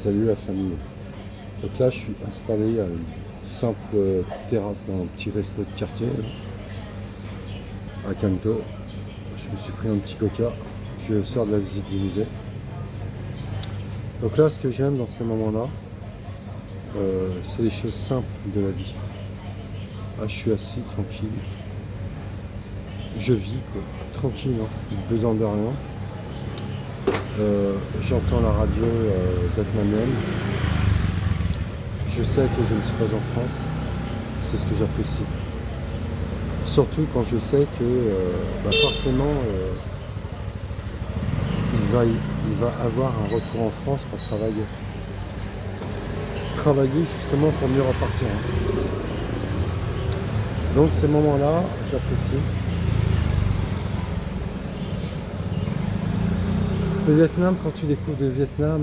Salut la famille. Donc là, je suis installé à une simple terrasse dans un petit resto de quartier à Canto. Je me suis pris un petit coca. Je sors de la visite du musée. Donc là, ce que j'aime dans ces moments-là, c'est les choses simples de la vie. Là, je suis assis, tranquille. Je vis, quoi. Tranquille, hein. Besoin de rien. J'entends la radio vietnamienne. Je sais que je ne suis pas en France. C'est ce que j'apprécie. Surtout quand je sais que forcément il va avoir un retour en France pour travailler. Travailler justement pour mieux repartir. Donc ces moments-là, j'apprécie. Le Vietnam, quand tu découvres le Vietnam,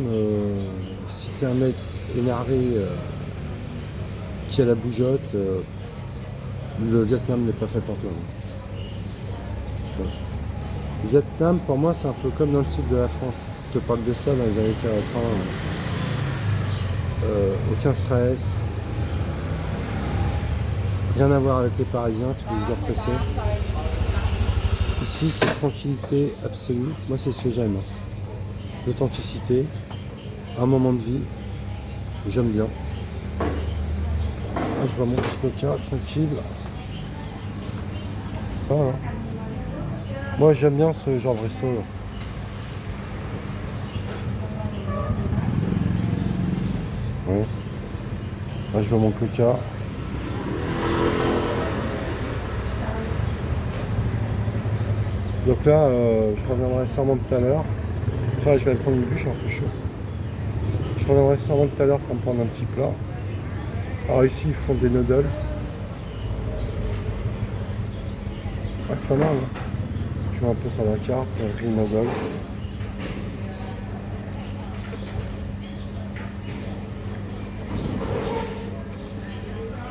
si t'es un mec énervé qui a la bougeotte, le Vietnam n'est pas fait pour toi. Ouais. Le Vietnam, pour moi, c'est un peu comme dans le sud de la France. Je te parle de ça dans les années 40. Aucun stress. Rien à voir avec les Parisiens, tous les jours pressés. Ici, c'est tranquillité absolue. Moi, c'est ce que j'aime. L'authenticité, un moment de vie, j'aime bien. Là, je vois mon petit coca tranquille. Voilà. Moi, j'aime bien ce genre de resto. Ouais. Là, je vois mon coca. Donc là, je reviendrai sûrement tout à l'heure. Ça, je vais prendre une bûche, un peu chaud. Je reviendrai sûrement tout à l'heure pour me prendre un petit plat. Alors ici, ils font des noodles. Ah, c'est pas mal, hein. Je vois un peu sur la carte, riz noodles.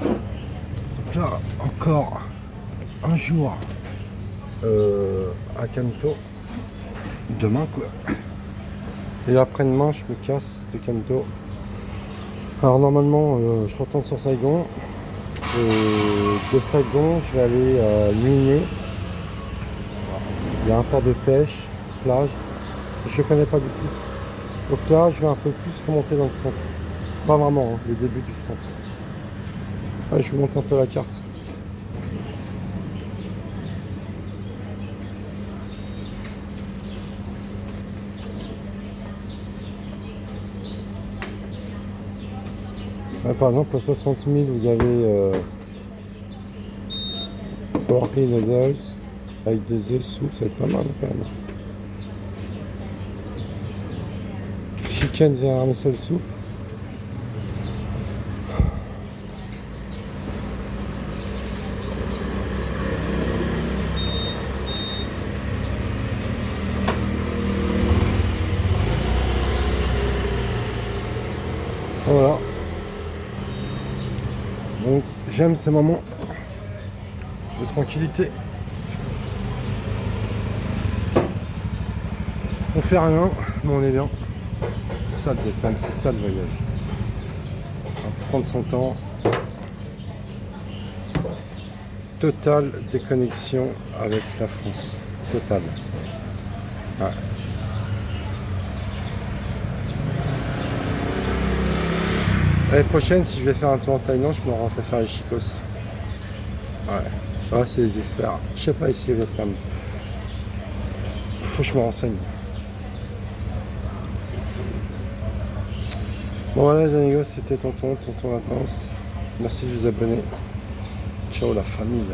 Donc là, encore un jour à Canto. Demain, quoi. Et après-demain, je me casse de Canto. Alors normalement, je retourne sur Saigon. Et de Saigon, je vais aller à Minier. Il y a un port de pêche, plage. Je ne connais pas du tout. Donc là, je vais un peu plus remonter dans le centre. Pas vraiment, hein, le début du centre. Allez, je vous montre un peu la carte. Par exemple, à 60 000, vous avez pork noodles avec des œufs soupe, ça va être pas mal quand même. Chicken vermicelli soup. Voilà. Donc j'aime ces moments de tranquillité. On fait rien, mais on est bien. C'est ça le Vietnam, c'est ça le voyage. Il faut prendre son temps. Totale déconnexion avec la France. Totale. Ouais. L'année prochaine, si je vais faire un tour en Thaïlande, je me refais faire les chicos. Ouais, ouais, c'est les experts. Je sais pas ici au Vietnam. Faut que je me renseigne. Bon voilà les amigos, c'était tonton Vacances. Merci de vous abonner. Ciao la famille.